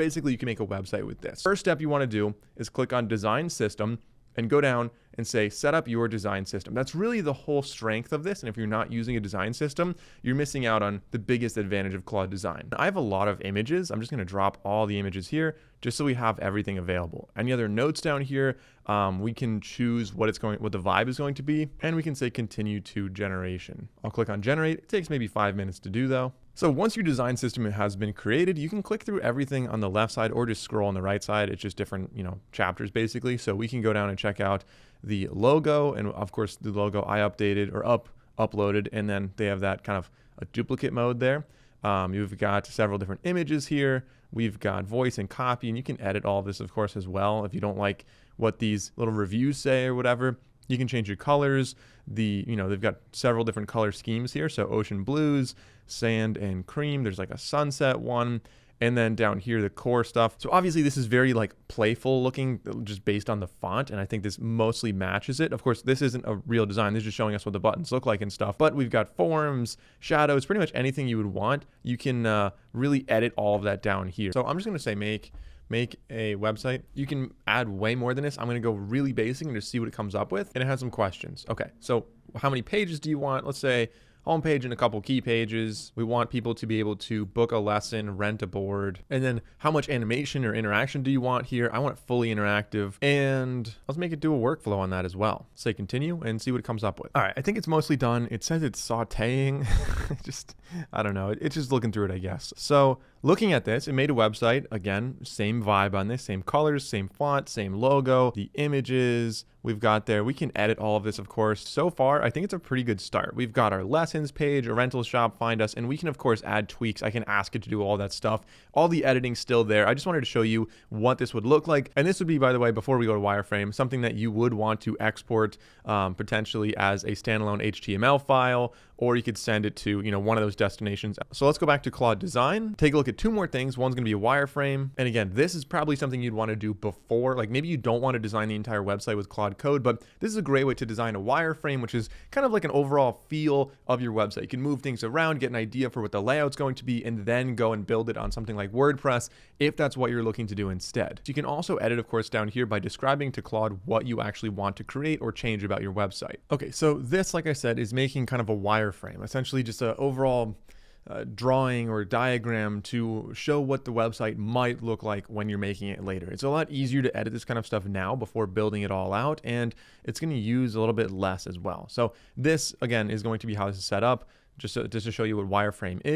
Basically, you can make a website with this. First step you want to do is click on Design System and go down and say, set up your design system. That's really the whole strength of this. And if you're not using a design system, you're missing out on the biggest advantage of Claude Design. I have a lot of images. I'm just going to drop all the images here just so we have everything available. Any other notes down here, we can choose what the vibe is going to be, and we can say continue to generation. I'll click on generate. It takes maybe 5 minutes to do though. So once your design system has been created, you can click through everything on the left side or just scroll on the right side. It's just different, chapters basically. So we can go down and check out the logo, and of course the logo I updated or uploaded, and then they have that kind of a duplicate mode there. You've got several different images here. We've got voice and copy, and you can edit all of this, of course, as well. If you don't like what these little reviews say or whatever, you can change your colors. They've got several different color schemes here. So ocean blues, sand and cream. There's like a sunset one. And then down here, the core stuff. So obviously this is very like playful looking just based on the font. And I think this mostly matches it. Of course, this isn't a real design. This is just showing us what the buttons look like and stuff. But we've got forms, shadows, pretty much anything you would want. You can really edit all of that down here. So I'm just going to say make a website. You can add way more than this. I'm going to go really basic and just see what it comes up with. And it has some questions. Okay, so how many pages do you want? Let's say home page and a couple key pages. We want people to be able to book a lesson, rent a board. And then how much animation or interaction do you want here? I want it fully interactive. And let's make it do a workflow on that as well. Say continue and see what it comes up with. All right, I think it's mostly done. It says it's sauteing. I don't know. It's just looking through it, I guess. So looking at this, it made a website. Again, same vibe on this, same colors, same font, same logo, the images we've got there. We can edit all of this, of course. So far, I think it's a pretty good start. We've got our lessons page, a rental shop, find us, and we can, of course, add tweaks. I can ask it to do all that stuff. All the editing's still there. I just wanted to show you what this would look like. And this would be, by the way, before we go to wireframe, something that you would want to export potentially as a standalone HTML file, or you could send it to, one of those destinations. So let's go back to Claude Design. Take a look at two more things. One's going to be a wireframe. And again, this is probably something you'd want to do before. Like maybe you don't want to design the entire website with Claude Code, but this is a great way to design a wireframe, which is kind of like an overall feel of your website. You can move things around, get an idea for what the layout's going to be, and then go and build it on something like WordPress if that's what you're looking to do instead. So you can also edit, of course, down here by describing to Claude what you actually want to create or change about your website. Okay, so this, like I said, is making kind of a wireframe, essentially just an overall drawing or diagram to show what the website might look like when you're making it later. It's a lot easier to edit this kind of stuff now before building it all out, and it's going to use a little bit less as well. So this, again, is going to be how this is set up, just to show you what wireframe is.